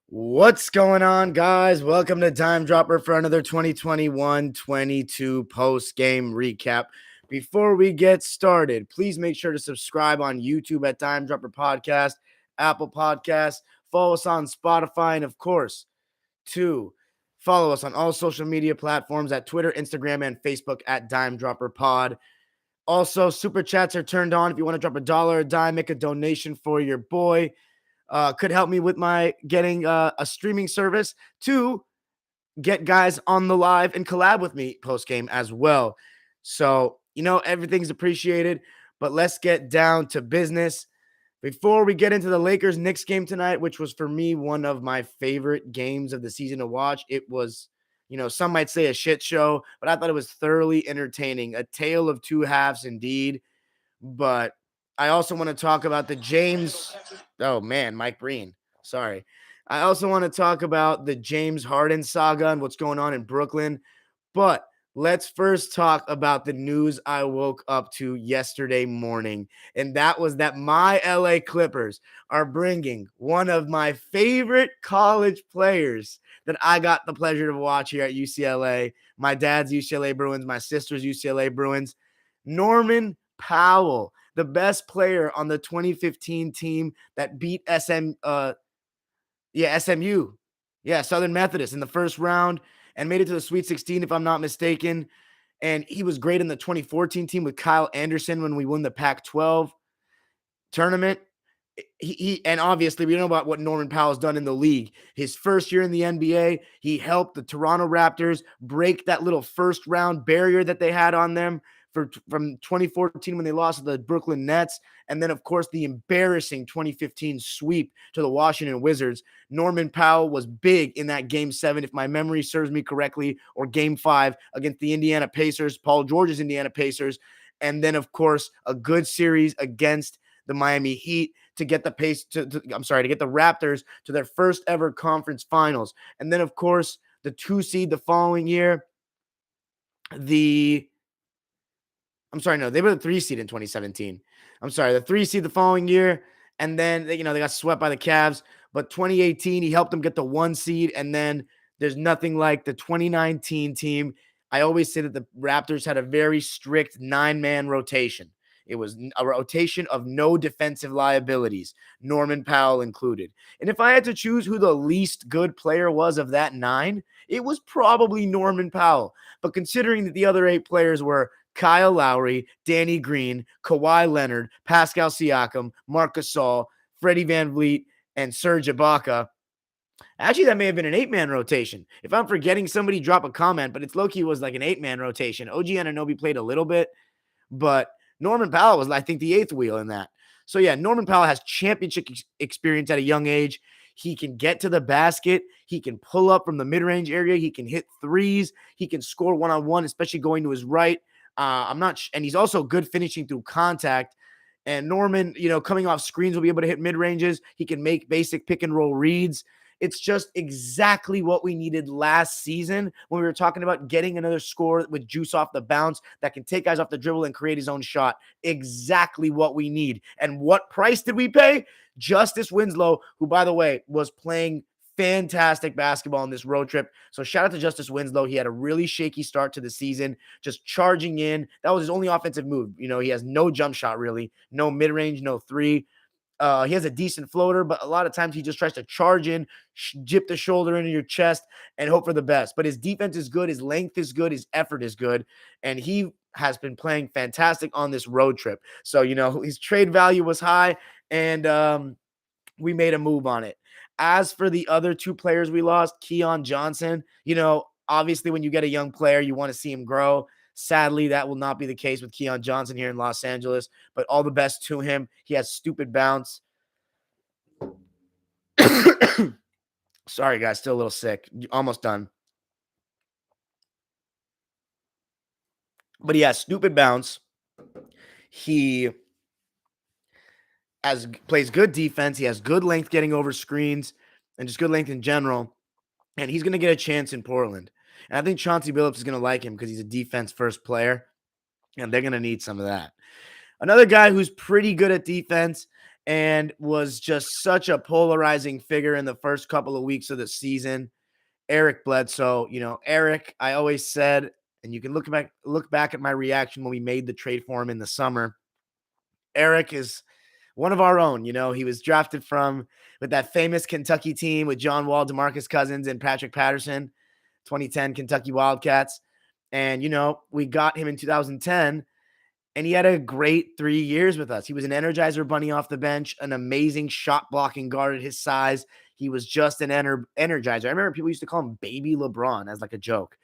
What's going on, guys? Welcome to Time Dropper for another 2021-22 post-game recap. Before we get started, please make sure to subscribe on YouTube at Time Dropper Podcast, Apple Podcasts, follow us on Spotify, and of course, follow us on all social media platforms at Twitter, Instagram, and Facebook at Dime Dropper Pod. Also, super chats are turned on. If you want to drop $1, a dime, make a donation for your boy. Could help me with my getting a streaming service to get guys on the live and collab with me post game as well. So, everything's appreciated, but let's get down to business. Before we get into the Lakers Knicks game tonight, which was for me one of my favorite games of the season to watch, it was, some might say a shit show, but I thought it was thoroughly entertaining. A tale of two halves indeed. But I also want to talk about the Mike Breen. Sorry. I also want to talk about the James Harden saga and what's going on in Brooklyn. But let's first talk about the news I woke up to yesterday morning. And that was that my LA Clippers are bringing one of my favorite college players that I got the pleasure to watch here at UCLA. My dad's UCLA Bruins, my sister's UCLA Bruins. Norman Powell, the best player on the 2015 team that beat SMU. Southern Methodist in the first round and made it to the Sweet 16, if I'm not mistaken. And he was great in the 2014 team with Kyle Anderson when we won the Pac-12 tournament. And obviously we know about what Norman Powell's done in the league. His first year in the NBA, he helped the Toronto Raptors break that little first round barrier that they had on them from 2014 when they lost to the Brooklyn Nets. And then, of course, the embarrassing 2015 sweep to the Washington Wizards. Norman Powell was big in that Game 7, if my memory serves me correctly, or Game 5 against the Indiana Pacers, Paul George's Indiana Pacers. And then, of course, a good series against the Miami Heat to get the Raptors to their first ever conference finals. And then, of course, the 2 seed the following year, they were the 3 seed in 2017. The 3 seed the following year. And then, they got swept by the Cavs. But 2018, he helped them get the 1 seed. And then there's nothing like the 2019 team. I always say that the Raptors had a very strict 9-man rotation. It was a rotation of no defensive liabilities, Norman Powell included. And if I had to choose who the least good player was of that 9, it was probably Norman Powell. But considering that the other 8 players were Kyle Lowry, Danny Green, Kawhi Leonard, Pascal Siakam, Marc Gasol, Freddie VanVleet, and Serge Ibaka. Actually, that may have been an 8-man rotation. If I'm forgetting somebody, drop a comment, but it's low-key was like an 8-man rotation. OG Anunoby played a little bit, but Norman Powell was, I think, the 8th wheel in that. So, yeah, Norman Powell has championship experience at a young age. He can get to the basket. He can pull up from the mid-range area. He can hit threes. He can score one-on-one, especially going to his right. And he's also good finishing through contact. And Norman, coming off screens will be able to hit mid-ranges. He can make basic pick-and-roll reads. It's just exactly what we needed last season when we were talking about getting another scorer with juice off the bounce that can take guys off the dribble and create his own shot. Exactly what we need. And what price did we pay? Justice Winslow, who, by the way, was playing fantastic basketball on this road trip. So shout out to Justice Winslow. He had a really shaky start to the season, just charging in. That was his only offensive move. He has no jump shot, really. No mid-range, no 3. He has a decent floater, but a lot of times he just tries to charge in, jip the shoulder into your chest, and hope for the best. But his defense is good. His length is good. His effort is good. And he has been playing fantastic on this road trip. So, his trade value was high, and we made a move on it. As for the other 2 players we lost, Keon Johnson, obviously when you get a young player, you want to see him grow. Sadly, that will not be the case with Keon Johnson here in Los Angeles, but all the best to him. He has stupid bounce. Sorry, guys, still a little sick. Almost done. But he has stupid bounce. He plays good defense. He has good length getting over screens and just good length in general. And he's going to get a chance in Portland. And I think Chauncey Billups is going to like him because he's a defense-first player, and they're going to need some of that. Another guy who's pretty good at defense and was just such a polarizing figure in the first couple of weeks of the season. Eric Bledsoe, Eric, I always said, and you can look back at my reaction when we made the trade for him in the summer. Eric is one of our own. He was drafted with that famous Kentucky team with John Wall, DeMarcus Cousins, and Patrick Patterson, 2010 Kentucky Wildcats. And, we got him in 2010, and he had a great 3 years with us. He was an energizer bunny off the bench, an amazing shot blocking guard at his size. He was just an energizer. I remember people used to call him Baby LeBron as like a joke.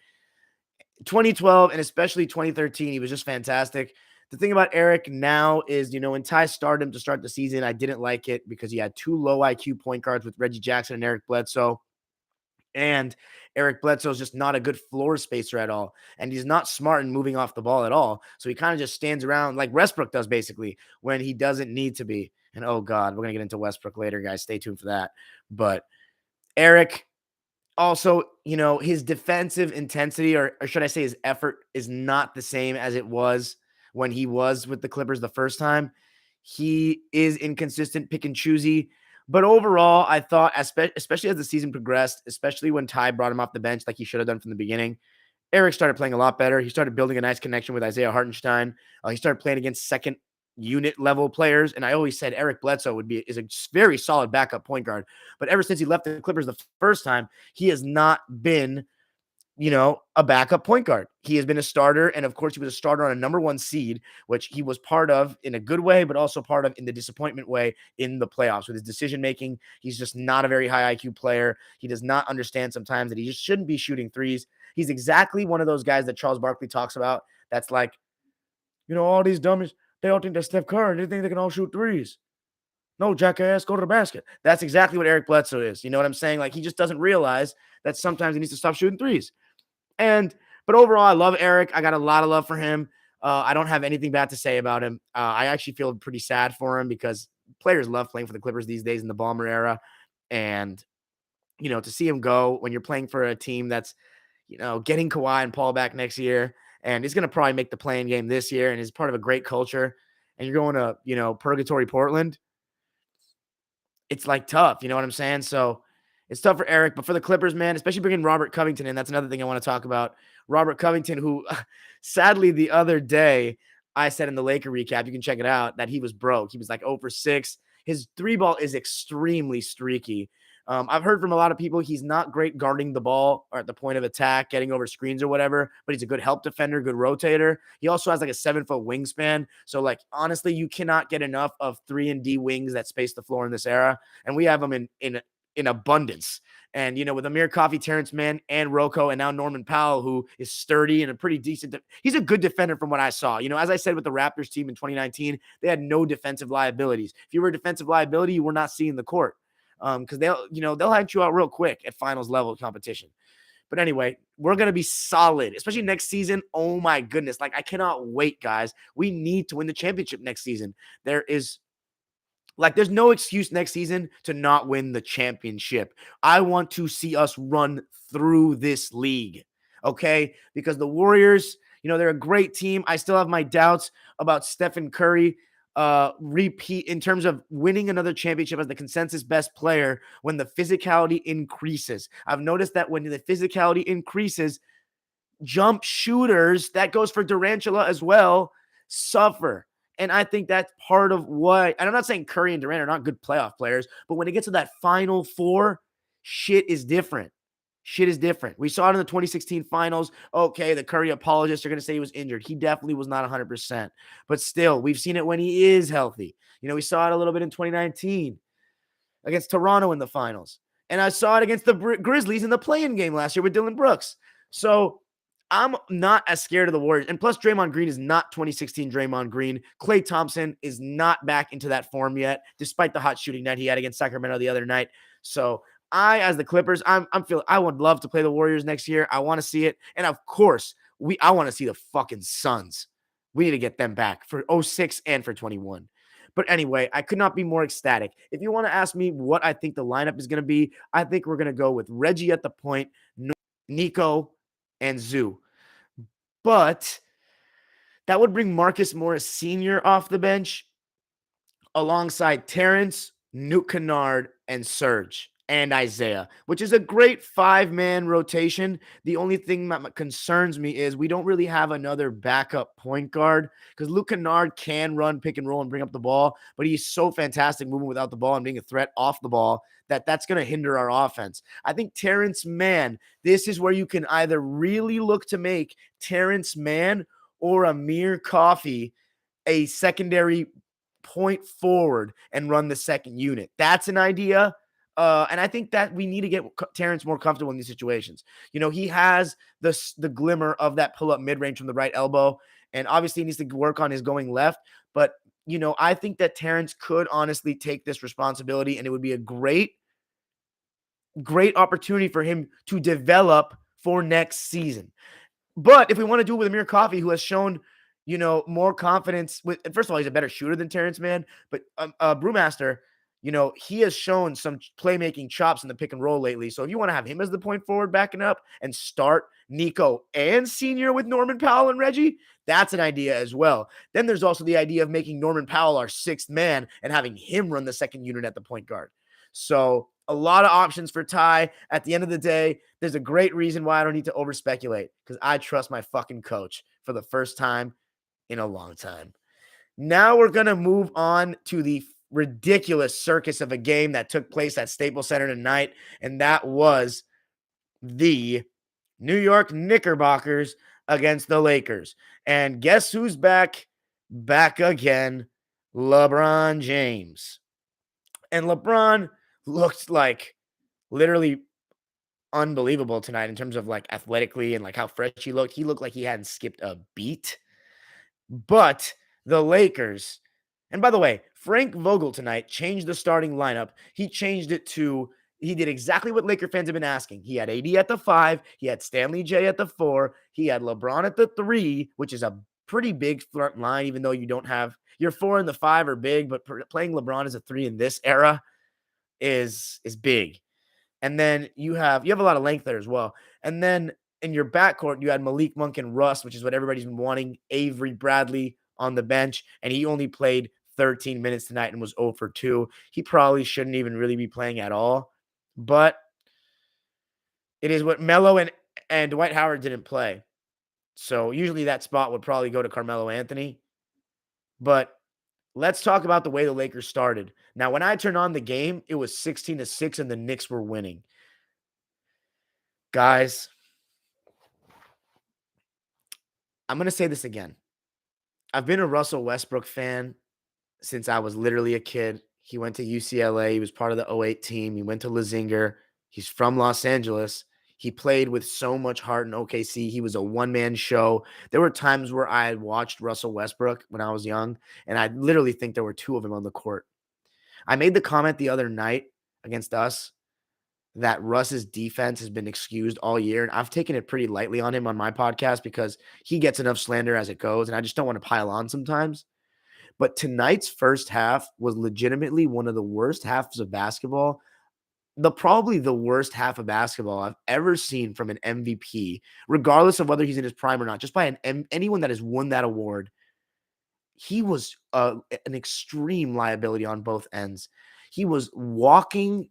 2012 and especially 2013, he was just fantastic. The thing about Eric now is, when Ty started him to start the season, I didn't like it because he had two low IQ point guards with Reggie Jackson and Eric Bledsoe. And Eric Bledsoe is just not a good floor spacer at all. And he's not smart in moving off the ball at all. So he kind of just stands around like Westbrook does basically when he doesn't need to be. And oh God, we're going to get into Westbrook later, guys. Stay tuned for that. But Eric, also, his defensive intensity, or should I say his effort, is not the same as it was when he was with the Clippers the first time. He is inconsistent, pick and choosy. But overall, I thought, especially as the season progressed, especially when Ty brought him off the bench like he should have done from the beginning, Eric started playing a lot better. He started building a nice connection with Isaiah Hartenstein. He started playing against second unit level players. And I always said Eric Bledsoe is a very solid backup point guard. But ever since he left the Clippers the first time, he has not been, a backup point guard. He has been a starter. And of course, he was a starter on a number one seed, which he was part of in a good way, but also part of in the disappointment way in the playoffs with his decision making. He's just not a very high IQ player. He does not understand sometimes that he just shouldn't be shooting threes. He's exactly one of those guys that Charles Barkley talks about. That's like, all these dummies, they all think they're Steph Curry. They think they can all shoot threes. No, jackass, go to the basket. That's exactly what Eric Bledsoe is. You know what I'm saying? Like, he just doesn't realize that sometimes he needs to stop shooting threes. But overall, I love Eric. I got a lot of love for him. I don't have anything bad to say about him. I actually feel pretty sad for him because players love playing for the Clippers these days in the Ballmer era. And, to see him go when you're playing for a team that's, getting Kawhi and Paul back next year, and he's going to probably make the playing game this year, and is part of a great culture, and you're going to, Purgatory Portland, it's like tough. You know what I'm saying? So it's tough for Eric, but for the Clippers, man, especially bringing Robert Covington in, that's another thing I want to talk about. Robert Covington, who sadly the other day I said in the Laker recap, you can check it out, that he was broke. He was like 0 for 6. His three ball is extremely streaky. I've heard from a lot of people he's not great guarding the ball or at the point of attack, getting over screens or whatever, but he's a good help defender, good rotator. He also has like a 7-foot wingspan. So like, honestly, you cannot get enough of 3-and-D wings that space the floor in this era. And we have them in abundance. And, with Amir Coffey, Terrence Mann, and Rocco, and now Norman Powell, who is sturdy and a pretty decent. He's a good defender from what I saw. As I said with the Raptors team in 2019, they had no defensive liabilities. If you were a defensive liability, you were not seeing the court. Because they'll hunt you out real quick at finals level competition. But anyway, we're going to be solid, especially next season. Oh my goodness. Like, I cannot wait, guys. We need to win the championship next season. There's no excuse next season to not win the championship. I want to see us run through this league. Okay? Because the Warriors, they're a great team. I still have my doubts about Stephen Curry repeat in terms of winning another championship as the consensus best player when the physicality increases. I've noticed that when the physicality increases, jump shooters, that goes for Durantula as well, suffer. And I think that's part of what, and I'm not saying Curry and Durant are not good playoff players, but when it gets to that final four, shit is different. Shit is different. We saw it in the 2016 finals. Okay, the Curry apologists are going to say he was injured. He definitely was not 100%. But still, we've seen it when he is healthy. We saw it a little bit in 2019 against Toronto in the finals. And I saw it against the Grizzlies in the play-in game last year with Dylan Brooks. So I'm not as scared of the Warriors. And plus, Draymond Green is not 2016 Draymond Green. Klay Thompson is not back into that form yet, despite the hot shooting night he had against Sacramento the other night. So as the Clippers, I would love to play the Warriors next year. I want to see it. And of course, I want to see the fucking Suns. We need to get them back for 06 and for 21. But anyway, I could not be more ecstatic. If you want to ask me what I think the lineup is going to be, I think we're going to go with Reggie at the point, Nico, and Zoo. But that would bring Marcus Morris Sr. off the bench. alongside Terrence, Nuke Kennard, and Serge and Isaiah, which is a great 5-man rotation. The only thing that concerns me is we don't really have another backup point guard because Luke Kennard can run pick and roll and bring up the ball, but he's so fantastic moving without the ball and being a threat off the ball that that's going to hinder our offense. I think Terrence Mann, this is where you can either really look to make Terrence Mann or Amir Coffey a secondary point forward and run the second unit. That's an idea. And I think that we need to get Terrence more comfortable in these situations. You know, he has the glimmer of that pull-up mid-range from the right elbow, and obviously he needs to work on his going left. But, you know, I think that Terrence could honestly take this responsibility, and it would be a great opportunity for him to develop for next season. But if we want to do it with Amir Coffey, who has shown, you know, more confidence with, first of all, he's a better shooter than Terrence Mann, but Brewmaster, you know, he has shown some playmaking chops in the pick and roll lately. So if you want to have him as the point forward backing up and start Nico and Senior with Norman Powell and Reggie, that's an idea as well. Then there's also the idea of making Norman Powell our sixth man and having him run the second unit at the point guard. So a lot of options for Ty. At the end of the day, there's a great reason why I don't need to over speculate because I trust my fucking coach for the first time in a long time. Now we're going to move on to the ridiculous circus of a game that took place at Staples Center tonight, and that was the New York Knickerbockers against the Lakers. And guess who's back? Back again, LeBron James. And LeBron looked like literally unbelievable tonight in terms of like athletically and like how fresh he looked. He looked like he hadn't skipped a beat. But the Lakers, and by the way, Frank Vogel tonight changed the starting lineup. He changed it to, he did exactly what Laker fans have been asking. He had AD at the 5, he had Stanley J at the 4, he had LeBron at the 3, which is a pretty big front line, even though you don't have, your 4 and the 5 are big, but playing LeBron as a 3 in this era is big. And then you have a lot of length there as well. And then in your backcourt, you had Malik Monk and Russ, which is what everybody's been wanting. Avery Bradley on the bench, and he only played 13 minutes tonight and was 0 for 2. He probably shouldn't even really be playing at all, but it is what Melo and Dwight Howard didn't play. So usually that spot would probably go to Carmelo Anthony. But let's talk about the way the Lakers started. Now, when I turned on the game, it was 16-6 and the Knicks were winning. Guys, I'm going to say this again. I've been a Russell Westbrook fan since I was literally a kid. He went to UCLA. He was part of the 08 team. He went to Lazinger. He's from Los Angeles. He played with so much heart in OKC. He was a one-man show. There were times where I had watched Russell Westbrook when I was young, and I literally think there were 2 of them on the court. I made the comment the other night against us that Russ's defense has been excused all year, and I've taken it pretty lightly on him on my podcast because he gets enough slander as it goes, and I just don't want to pile on sometimes. But tonight's first half was legitimately one of the worst halves of basketball, probably the worst half of basketball I've ever seen from an MVP, regardless of whether he's in his prime or not, just by anyone that has won that award. He was an extreme liability on both ends. He was walking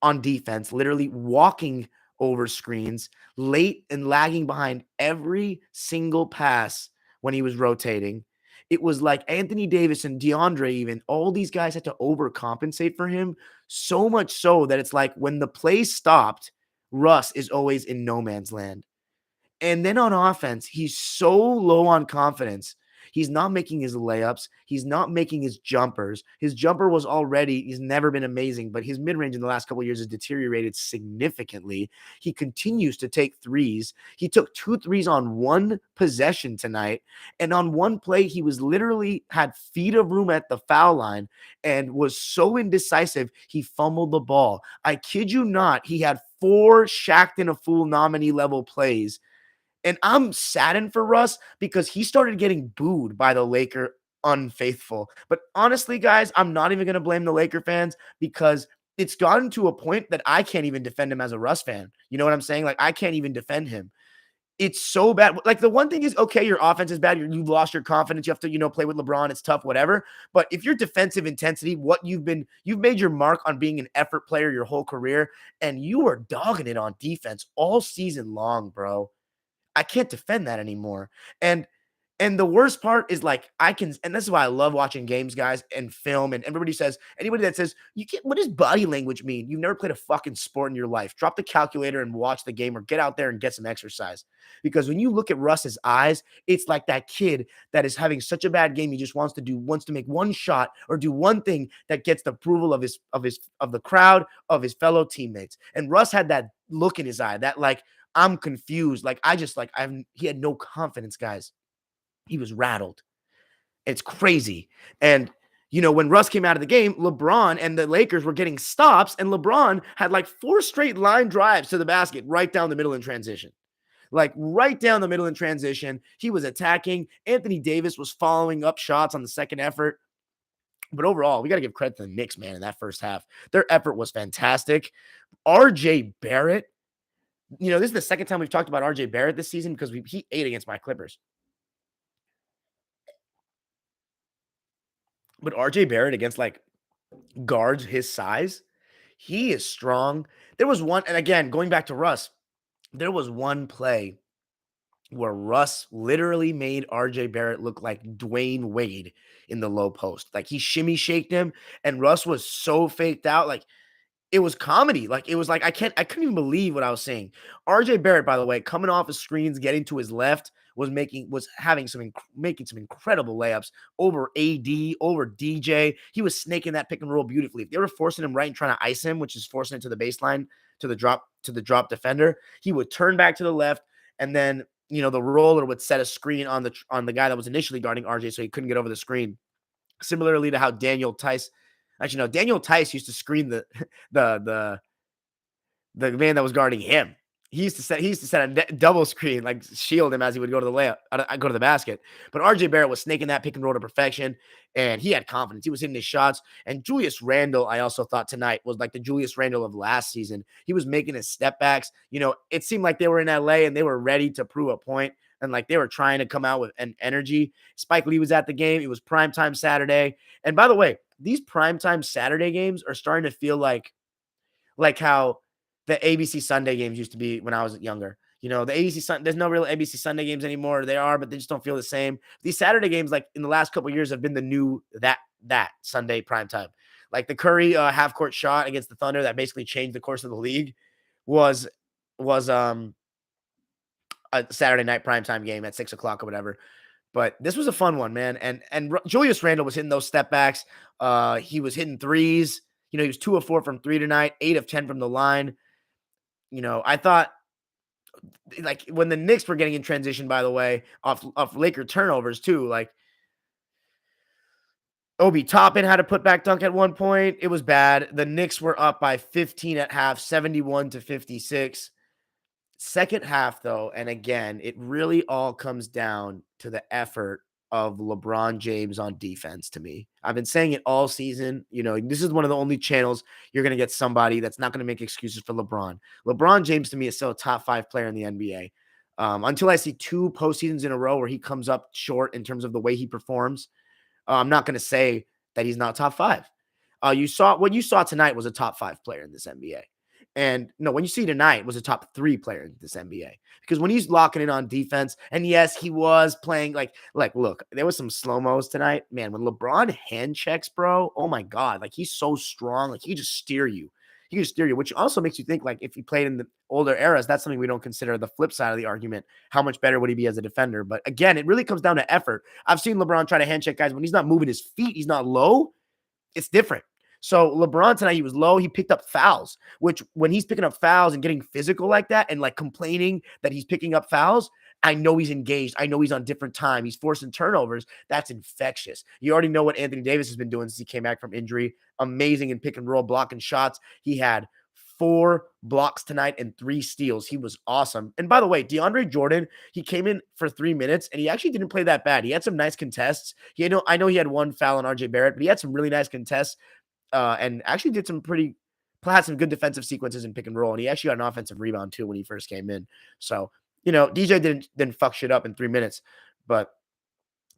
on defense, literally walking over screens, late and lagging behind every single pass when he was rotating. It was like Anthony Davis and DeAndre, even all these guys had to overcompensate for him, so much so that it's like when the play stopped, Russ is always in no man's land. And then on offense, he's so low on confidence. He's not making his layups. He's not making his jumpers. His jumper was already, he's never been amazing, but his mid-range in the last couple of years has deteriorated significantly. He continues to take threes. He took 2 threes on 1 possession tonight. And on one play, he was literally had feet of room at the foul line and was so indecisive, he fumbled the ball. I kid you not, he had 4 Shaqtin' a Fool nominee level plays. And I'm saddened for Russ because he started getting booed by the Laker unfaithful. But honestly, guys, I'm not even going to blame the Laker fans because it's gotten to a point that I can't even defend him as a Russ fan. You know what I'm saying? Like, I can't even defend him. It's so bad. Like, the one thing is, okay, your offense is bad. You've lost your confidence. You have to, play with LeBron. It's tough, whatever. But if your defensive intensity, you've made your mark on being an effort player your whole career, and you are dogging it on defense all season long, bro. I can't defend that anymore. And the worst part is, like, and this is why I love watching games, guys, and film. And everybody says, anybody that says, you can't, what does body language mean? You've never played a fucking sport in your life. Drop the calculator and watch the game, or get out there and get some exercise. Because when you look at Russ's eyes, it's like that kid that is having such a bad game. He just wants to make one shot or do one thing that gets the approval of the crowd, of his fellow teammates. And Russ had that look in his eye, that, like, I'm confused. Like, he had no confidence, guys. He was rattled. It's crazy. And, when Russ came out of the game, LeBron and the Lakers were getting stops, and LeBron had like 4 straight line drives to the basket right down the middle in transition. Like, right down the middle in transition. He was attacking. Anthony Davis was following up shots on the second effort. But overall, we got to give credit to the Knicks, man, in that first half. Their effort was fantastic. RJ Barrett, this is the second time we've talked about RJ Barrett this season, because he ate against my Clippers. But RJ Barrett against, like, guards his size, he is strong. There was one, and again, going back to Russ, there was one play where Russ literally made RJ Barrett look like Dwayne Wade in the low post. Like, he shimmy shaked him, and Russ was so faked out. Like, it was comedy. Like, it was like, I couldn't even believe what I was seeing. RJ Barrett, by the way, coming off his screens, getting to his left, making some incredible layups over AD, over DJ. He was snaking that pick and roll beautifully. If they were forcing him right and trying to ice him, which is forcing it to the baseline, to the drop defender, he would turn back to the left, and then, the roller would set a screen on the guy that was initially guarding RJ, so he couldn't get over the screen. Similarly to how Daniel Tice, actually no, Daniel Tice used to screen the the the man that was guarding him. He used to set a double screen, like, shield him as he would go to the layup, go to the basket. But RJ Barrett was snaking that pick and roll to perfection, and he had confidence. He was hitting his shots. And Julius Randle, I also thought tonight was like the Julius Randle of last season. He was making his step backs. It seemed like they were in LA and they were ready to prove a point, and, like, they were trying to come out with an energy. Spike Lee was at the game. It was primetime Saturday. And by the way, these primetime Saturday games are starting to feel like how the ABC Sunday games used to be when I was younger. There's no real ABC Sunday games anymore. They are, but they just don't feel the same. These Saturday games, like, in the last couple of years, have been the new that Sunday primetime. Like, the Curry half court shot against the Thunder that basically changed the course of the league was a Saturday night primetime game at 6 o'clock or whatever. But this was a fun one, man. And Julius Randle was hitting those step backs. He was hitting threes. He was 2 of 4 from 3 tonight, 8 of 10 from the line. I thought, like, when the Knicks were getting in transition, by the way, off Laker turnovers too, like, Obi Toppin had a putback dunk at one point. It was bad. The Knicks were up by 15 at half, 71-56. Second half, though, and again, it really all comes down to the effort of LeBron James on defense to me. I've been saying it all season. This is one of the only channels you're going to get somebody that's not going to make excuses for LeBron. LeBron James, to me, is still a top 5 player in the NBA. Until I see 2 postseasons in a row where he comes up short in terms of the way he performs, I'm not going to say that he's not top 5. What you saw tonight was a top 5 player in this NBA. And no, when you see tonight was a top 3 player in this NBA, because when he's locking in on defense, and yes, he was playing like, look, there was some slow-mos tonight, man. When LeBron hand checks, bro, oh my God, like, he's so strong. Like, he can steer you, which also makes you think, like, if he played in the older eras, that's something we don't consider. The flip side of the argument, how much better would he be as a defender? But again, it really comes down to effort. I've seen LeBron try to hand check guys when he's not moving his feet, he's not low. It's different. So LeBron tonight, he was low. He picked up fouls, which, when he's picking up fouls and getting physical like that and, like, complaining that he's picking up fouls, I know he's engaged. I know he's on different time. He's forcing turnovers. That's infectious. You already know what Anthony Davis has been doing since he came back from injury. Amazing in pick and roll, blocking shots. He had 4 blocks tonight and 3 steals. He was awesome. And by the way, DeAndre Jordan, he came in for 3 minutes and he actually didn't play that bad. He had some nice contests. I know he had 1 foul on RJ Barrett, but he had some really nice contests. And actually had some good defensive sequences in pick and roll. And he actually got an offensive rebound too when he first came in. So DJ didn't fuck shit up in 3 minutes, but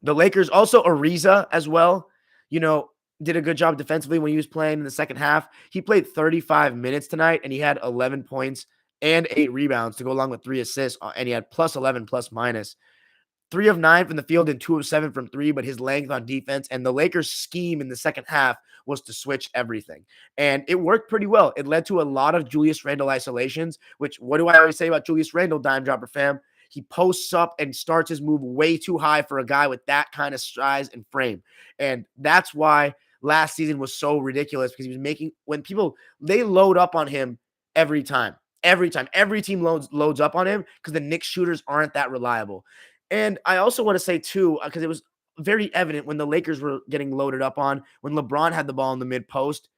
the Lakers also Ariza as well, you know, did a good job defensively when he was playing in the second half. He played 35 minutes tonight and he had 11 points and 8 rebounds to go along with 3 assists and he had plus 11 plus minus. 3 of 9 from the field and 2 of 7 from 3, but his length on defense and the Lakers' scheme in the second half was to switch everything. And it worked pretty well. It led to a lot of Julius Randle isolations, which what do I always say about Julius Randle, dime dropper fam? He posts up and starts his move way too high for a guy with that kind of size and frame. And that's why last season was so ridiculous because he was making, when people, they load up on him every time. Every time. Every team loads up on him because the Knicks shooters aren't that reliable. And I also want to say, too, because it was very evident when the Lakers were getting loaded up on, when LeBron had the ball in the mid post.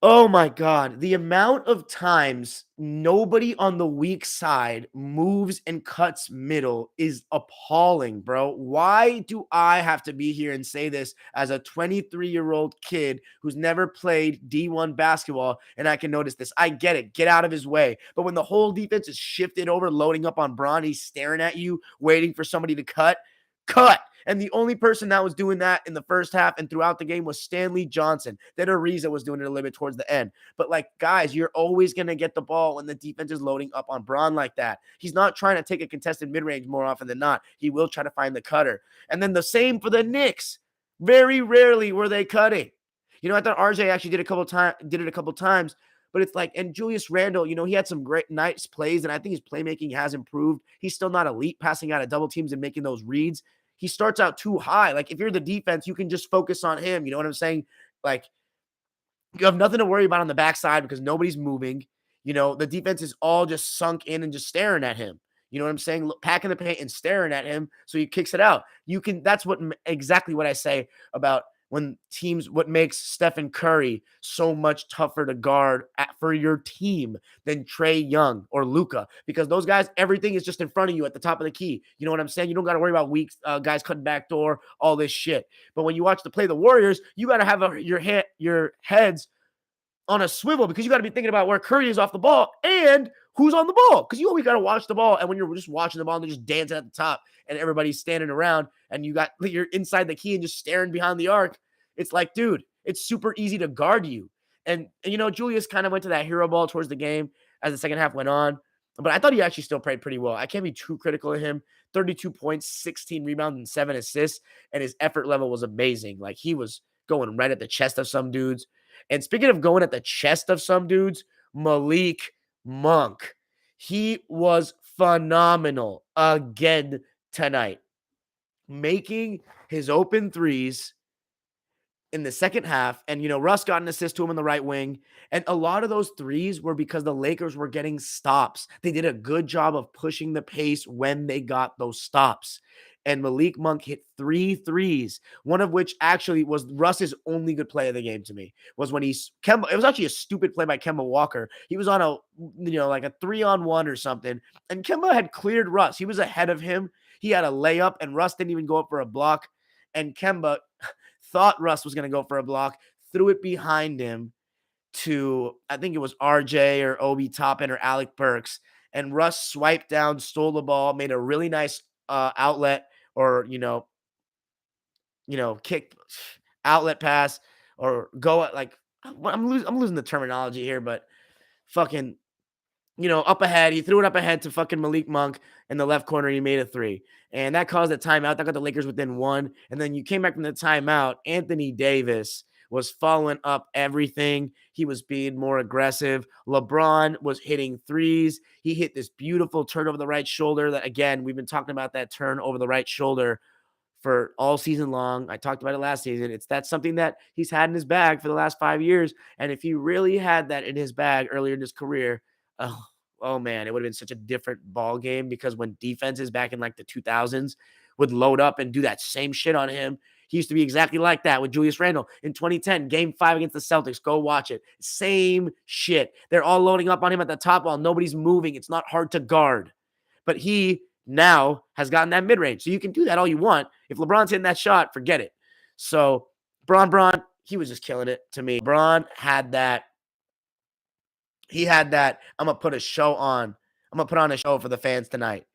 Oh my God. The amount of times nobody on the weak side moves and cuts middle is appalling, bro. Why do I have to be here and say this as a 23-year-old kid who's never played D1 basketball and I can notice this? I get it. Get out of his way. But when the whole defense is shifted over, loading up on Bron, he's staring at you, waiting for somebody to cut. And the only person that was doing that in the first half and throughout the game was Stanley Johnson. Then Ariza was doing it a little bit towards the end. But, like, guys, you're always going to get the ball when the defense is loading up on Bron like that. He's not trying to take a contested mid-range more often than not. He will try to find the cutter. And then the same for the Knicks. Very rarely were they cutting. I thought RJ actually did it a couple times. But it's like, and Julius Randle, he had some great nice plays, and I think his playmaking has improved. He's still not elite passing out of double teams and making those reads. He starts out too high. Like, if you're the defense, you can just focus on him. You know what I'm saying? Like, you have nothing to worry about on the backside because nobody's moving. The defense is all just sunk in and just staring at him. You know what I'm saying? Packing the paint and staring at him, so he kicks it out. That's exactly what I say about when teams, what makes Stephen Curry so much tougher to guard for your team than Trae Young or Luka, because those guys, everything is just in front of you at the top of the key. You know what I'm saying? You don't got to worry about weak guys cutting back door, all this shit. But when you watch the play the Warriors, you got to have your heads on a swivel because you got to be thinking about where Curry is off the ball and who's on the ball, because you always got to watch the ball. And when you're just watching the ball and they're just dancing at the top and everybody's standing around and you're inside the key and just staring behind the arc, it's like, dude, it's super easy to guard you. And Julius kind of went to that hero ball towards the game as the second half went on. But I thought he actually still played pretty well. I can't be too critical of him. 32 points, 16 rebounds, and 7 assists. And his effort level was amazing. Like, he was going right at the chest of some dudes. And speaking of going at the chest of some dudes, Malik Monk. He was phenomenal again tonight, making his open threes in the second half. And, Russ got an assist to him on the right wing. And a lot of those threes were because the Lakers were getting stops. They did a good job of pushing the pace when they got those stops. And Malik Monk hit 3 threes, one of which actually was Russ's only good play of the game to me, was when it was actually a stupid play by Kemba Walker. He was on like a 3-on-1 or something. And Kemba had cleared Russ. He was ahead of him. He had a layup and Russ didn't even go up for a block. And Kemba thought Russ was going to go for a block, threw it behind him to, I think it was RJ or Obi Toppin or Alec Burks. And Russ swiped down, stole the ball, made a really nice outlet or, kick outlet pass or go at, like, I'm losing the terminology here, but fucking, up ahead. He threw it up ahead to fucking Malik Monk in the left corner. He made a 3. And that caused a timeout. That got the Lakers within 1. And then you came back from the timeout. Anthony Davis was following up everything. He was being more aggressive. LeBron was hitting threes. He hit this beautiful turn over the right shoulder that, again, we've been talking about that turn over the right shoulder for all season long. I talked about it last season. That's something that he's had in his bag for the last 5 years. And if he really had that in his bag earlier in his career, oh man, it would have been such a different ball game, because when defenses back in like the 2000s would load up and do that same shit on him, he used to be exactly like that with Julius Randle in 2010, game 5 against the Celtics. Go watch it. Same shit. They're all loading up on him at the top while nobody's moving. It's not hard to guard. But he now has gotten that mid-range. So you can do that all you want. If LeBron's hitting that shot, forget it. So Bron, he was just killing it to me. Bron had that. He had that, I'm going to put a show on I'm gonna put on a show for the fans tonight.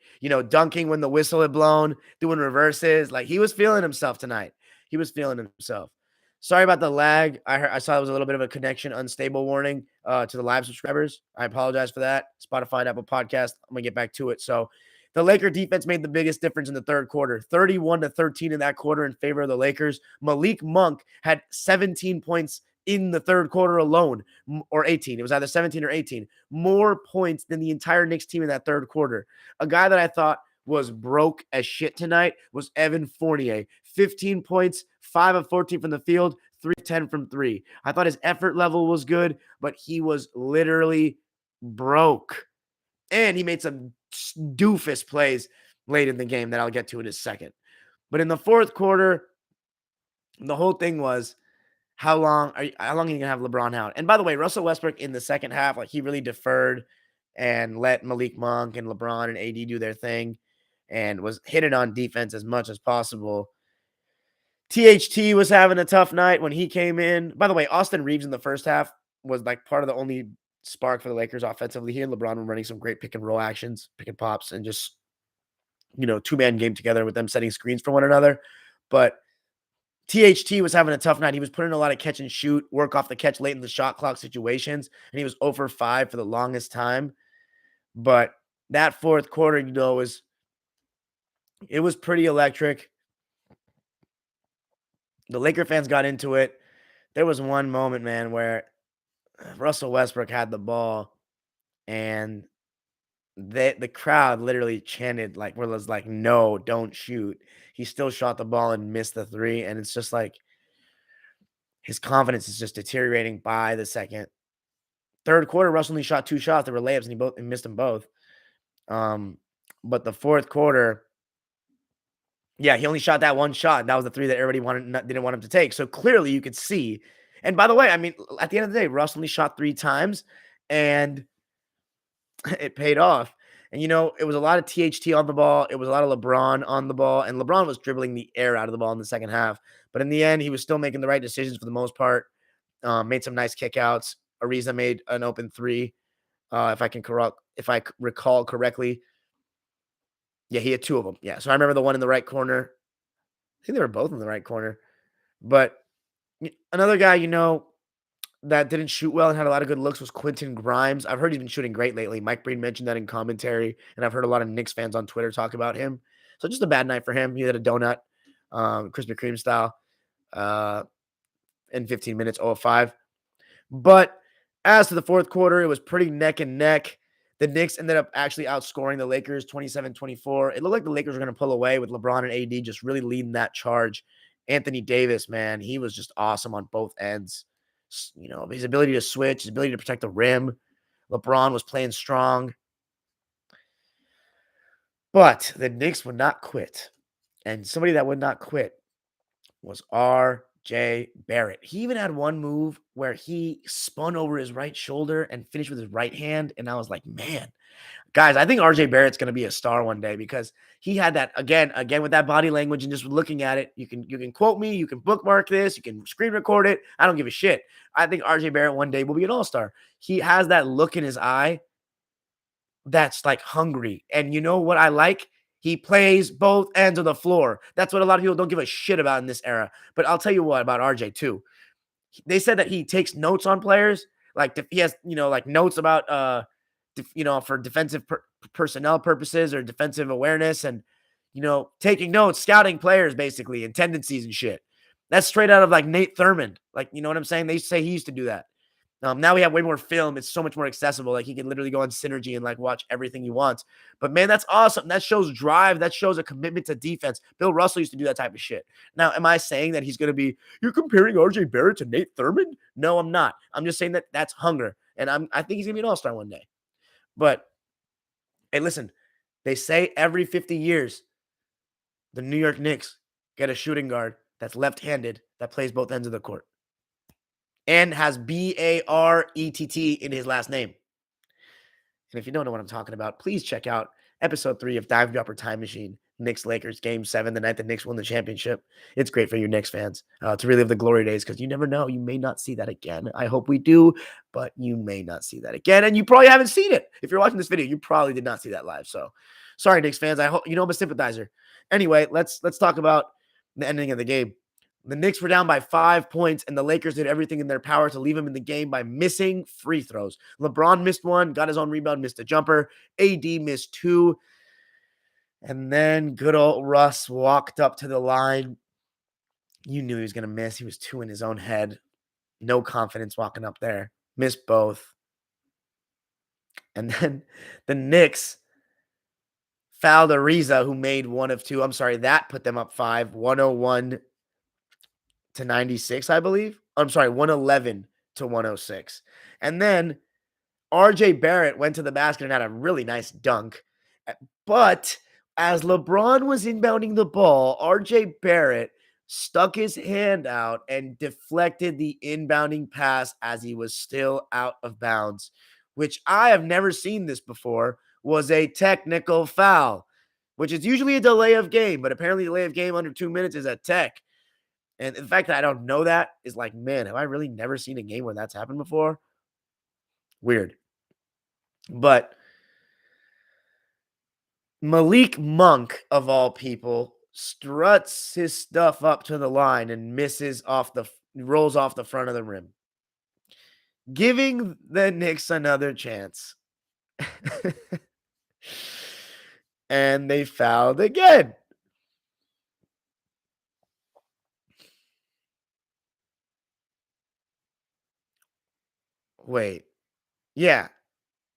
Dunking when the whistle had blown, doing reverses. Like, he was feeling himself tonight. He was feeling himself. Sorry about the lag. I saw there was a little bit of a connection unstable warning to the live subscribers. I apologize for that. Spotify and Apple Podcast. I'm gonna get back to it. So the Laker defense made the biggest difference in the third quarter. 31-13 in that quarter in favor of the Lakers. Malik Monk had 17 points in the third quarter alone, or 18. It was either 17 or 18. More points than the entire Knicks team in that third quarter. A guy that I thought was broke as shit tonight was Evan Fournier. 15 points, 5 of 14 from the field, 3 of 10 from 3. I thought his effort level was good, but he was literally broke. And he made some doofus plays late in the game that I'll get to in a second. But in the fourth quarter, the whole thing was, how long are you going to have LeBron out? And by the way, Russell Westbrook in the second half, like, he really deferred and let Malik Monk and LeBron and AD do their thing and was hitting on defense as much as possible. THT was having a tough night when he came in. By the way, Austin Reeves in the first half was like part of the only spark for the Lakers offensively. He and LeBron were running some great pick and roll actions, pick and pops, and just, two-man game together with them setting screens for one another. But THT was having a tough night. He was putting a lot of catch and shoot, work off the catch late in the shot clock situations, and he was 0 for 5 for the longest time. But that fourth quarter, it was pretty electric. The Laker fans got into it. There was one moment, man, where Russell Westbrook had the ball, and the crowd literally chanted, like, was like, no, don't shoot. He still shot the ball and missed the three, and it's just like his confidence is just deteriorating by the second. Third quarter, Russell only shot 2 shots. They were layups, and he missed them both. But the fourth quarter, yeah, he only shot that one shot. That was the 3 that everybody didn't want him to take. So clearly you could see. And by the way, I mean, at the end of the day, Russ only shot 3 times, and it paid off. And, it was a lot of THT on the ball. It was a lot of LeBron on the ball. And LeBron was dribbling the air out of the ball in the second half. But in the end, he was still making the right decisions for the most part. Made some nice kickouts. Ariza made an open 3, if I recall correctly. Yeah, he had 2 of them. Yeah, so I remember the one in the right corner. I think they were both in the right corner. But another guy, that didn't shoot well and had a lot of good looks was Quentin Grimes. I've heard he's been shooting great lately. Mike Breen mentioned that in commentary, and I've heard a lot of Knicks fans on Twitter talk about him. So just a bad night for him. He had a donut, Krispy Kreme style, in 15 minutes, 0 of 5. But as to the fourth quarter, it was pretty neck and neck. The Knicks ended up actually outscoring the Lakers 27-24. It looked like the Lakers were going to pull away with LeBron and AD just really leading that charge. Anthony Davis, man, he was just awesome on both ends. His ability to switch, his ability to protect the rim. LeBron was playing strong. But the Knicks would not quit. And somebody that would not quit was R.J. Barrett. He even had one move where he spun over his right shoulder and finished with his right hand. And I was like, man, guys, I think R.J. Barrett's going to be a star one day, because he had that again with that body language and just looking at it. You can quote me, you can bookmark this, you can screen record it. I don't give a shit. I think R.J. Barrett one day will be an all-star. He has that look in his eye that's like hungry. And you know what I like? He plays both ends of the floor. That's what a lot of people don't give a shit about in this era. But I'll tell you what about RJ too. They said that he takes notes on players. Like, he has, like notes about, for defensive personnel purposes or defensive awareness, and, taking notes, scouting players basically, and tendencies and shit. That's straight out of like Nate Thurmond. Like, you know what I'm saying? They say he used to do that. Now we have way more film. It's so much more accessible. Like, he can literally go on Synergy and like watch everything he wants. But man, that's awesome. That shows drive. That shows a commitment to defense. Bill Russell used to do that type of shit. Now, am I saying that he's going to be, you're comparing RJ Barrett to Nate Thurmond? No, I'm not. I'm just saying that that's hunger. And I think he's going to be an all-star one day. But hey, listen, they say every 50 years, the New York Knicks get a shooting guard that's left-handed that plays both ends of the court and has Barrett in his last name. And if you don't know what I'm talking about, please check out episode 3 of Dive Dropper Time Machine. Knicks Lakers game 7 the night the Knicks won the championship. It's great for your Knicks fans to relive the glory days because you never know. You may not see that again. I hope we do, but you may not see that again. And you probably haven't seen it. If you're watching this video, you probably did not see that live. So sorry, Knicks fans. I hope you know I'm a sympathizer. Anyway, let's talk about the ending of the game. The Knicks were down by 5 points, and the Lakers did everything in their power to leave them in the game by missing free throws. LeBron missed one, got his own rebound, missed a jumper. AD missed 2. And then good old Russ walked up to the line. You knew he was going to miss. He was 2 in his own head. No confidence walking up there. Missed both. And then the Knicks fouled Ariza, who made 1 of 2. I'm sorry, that put them up 5, 101 to 96, I believe. I'm sorry, 111 to 106. And then RJ Barrett went to the basket and had a really nice dunk. But as LeBron was inbounding the ball, RJ Barrett stuck his hand out and deflected the inbounding pass as he was still out of bounds, which I have never seen this before, was a technical foul, which is usually a delay of game, but apparently delay of game under 2 minutes is a tech. And the fact that I don't know that is like, man, have I really never seen a game where that's happened before? Weird. But Malik Monk, of all people, struts his stuff up to the line and rolls off the front of the rim, giving the Knicks another chance. And they fouled again. Wait. Yeah.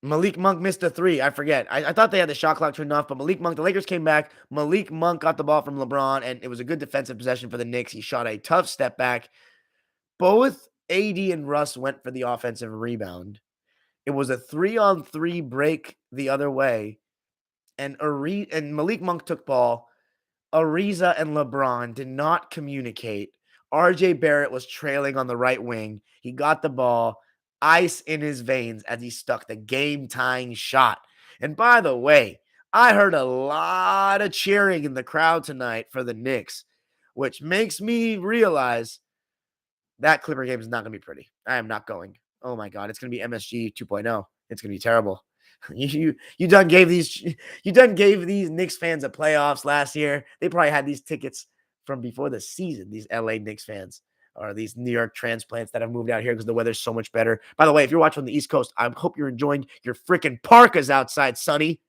Malik Monk missed a 3. I forget. I thought they had the shot clock turned off, but Malik Monk, the Lakers came back. Malik Monk got the ball from LeBron, and it was a good defensive possession for the Knicks. He shot a tough step back. Both AD and Russ went for the offensive rebound. It was a 3-on-3 break the other way, and Malik Monk took ball. Ariza and LeBron did not communicate. RJ Barrett was trailing on the right wing. He got the ball, ice in his veins as he stuck the game-tying shot. And by the way, I heard a lot of cheering in the crowd tonight for the Knicks, which makes me realize that Clipper game is not going to be pretty. I am not going. Oh my God, it's going to be MSG 2.0. It's going to be terrible. You done gave these Knicks fans a playoffs last year. They probably had these tickets from before the season. These LA Knicks fans or these New York transplants that have moved out here because the weather's so much better. By the way, if you're watching on the East Coast, I hope you're enjoying your freaking parkas outside, sunny.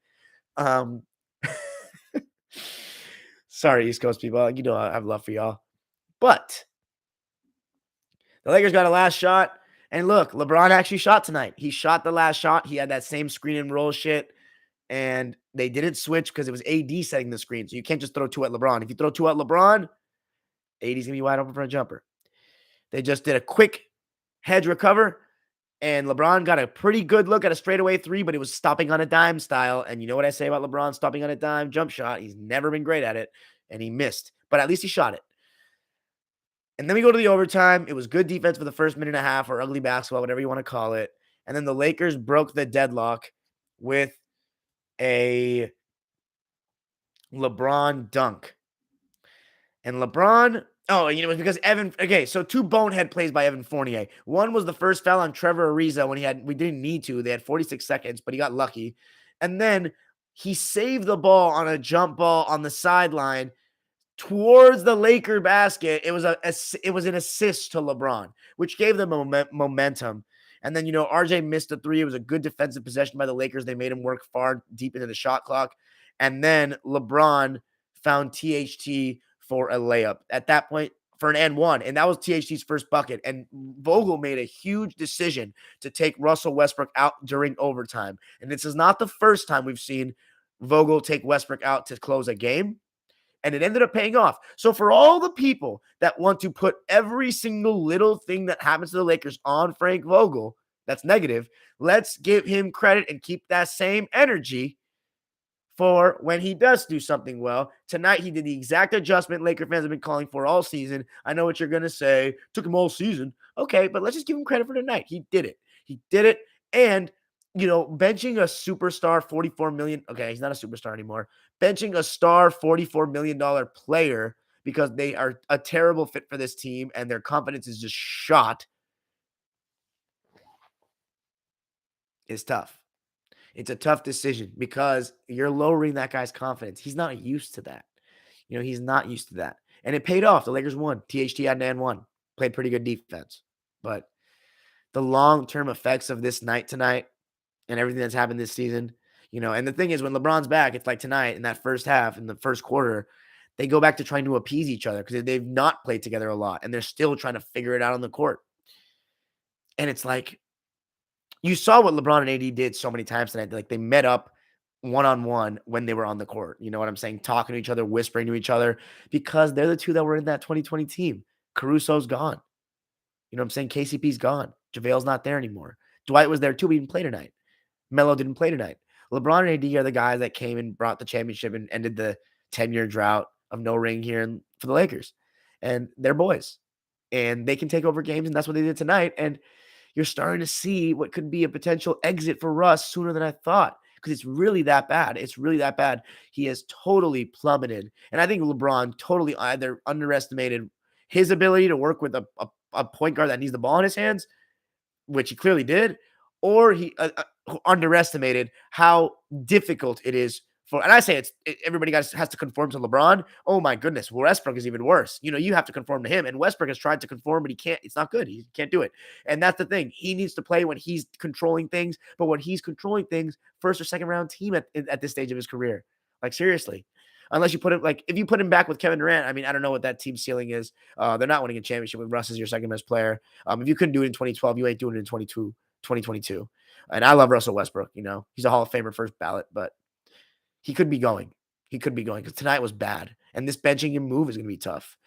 Sorry, East Coast people. You know I have love for y'all, but the Lakers got a last shot. And look, LeBron actually shot tonight. He shot the last shot. He had that same screen and roll shit. And they didn't switch because it was AD setting the screen. So you can't just throw 2 at LeBron. If you throw 2 at LeBron, AD's going to be wide open for a jumper. They just did a quick hedge recover. And LeBron got a pretty good look at a straightaway 3, but it was stopping on a dime style. And you know what I say about LeBron stopping on a dime jump shot? He's never been great at it. And he missed. But at least he shot it. And then we go to the overtime. It was good defense for the first minute and a half, or ugly basketball, whatever you want to call it. And then the Lakers broke the deadlock with a LeBron dunk. And LeBron, it was because so 2 bonehead plays by Evan Fournier. One was the first foul on Trevor Ariza when we didn't need to. They had 46 seconds, but he got lucky. And then he saved the ball on a jump ball on the sideline towards the Laker basket. It was an assist to LeBron, which gave them momentum. And then, RJ missed a 3. It was a good defensive possession by the Lakers. They made him work far deep into the shot clock. And then LeBron found THT for a layup at that point for an and 1. And that was THT's first bucket. And Vogel made a huge decision to take Russell Westbrook out during overtime. And this is not the first time we've seen Vogel take Westbrook out to close a game. And it ended up paying off. So for all the people that want to put every single little thing that happens to the Lakers on Frank Vogel, that's negative, let's give him credit and keep that same energy for when he does do something well. Tonight, he did the exact adjustment Laker fans have been calling for all season. I know what you're going to say. Took him all season. Okay, but let's just give him credit for tonight. He did it. And benching a superstar 44 million. Okay, he's not a superstar anymore. Benching a star $44 million player because they are a terrible fit for this team and their confidence is just shot is tough. It's a tough decision because you're lowering that guy's confidence. He's not used to that. He's not used to that. And it paid off. The Lakers won. THT had an and one. Played pretty good defense. But the long-term effects of this night tonight and everything that's happened this season, and the thing is, when LeBron's back, it's like tonight in that first half, in the first quarter, they go back to trying to appease each other because they've not played together a lot and they're still trying to figure it out on the court. And it's like, you saw what LeBron and AD did so many times tonight. Like, they met up one-on-one when they were on the court. You know what I'm saying? Talking to each other, whispering to each other, because they're the two that were in that 2020 team. Caruso's gone. You know what I'm saying? KCP's gone. JaVale's not there anymore. Dwight was there too. He didn't play tonight. Melo didn't play tonight. LeBron and AD are the guys that came and brought the championship and ended the 10-year drought of no ring here for the Lakers. And they're boys. And they can take over games, and that's what they did tonight. And you're starting to see what could be a potential exit for Russ sooner than I thought, because it's really that bad. It's really that bad. He has totally plummeted. And I think LeBron totally either underestimated his ability to work with a point guard that needs the ball in his hands, which he clearly did, or he underestimated how difficult it is for, and I say everybody has to conform to LeBron. Oh my goodness, Westbrook is even worse. You have to conform to him, and Westbrook has tried to conform, but he can't. It's not good. He can't do it, and that's the thing. He needs to play when he's controlling things, but when he's controlling things, first or second round team at this stage of his career. Like, seriously. Unless you put him, like, if you put him back with Kevin Durant, I mean, I don't know what that team ceiling is. They're not winning a championship with Russ as your second best player. If you couldn't do it in 2012, you ain't doing it in 2022. And I love Russell Westbrook. He's a Hall of Famer first ballot, but he could be going. He could be going because tonight was bad. And this benching him move is going to be tough.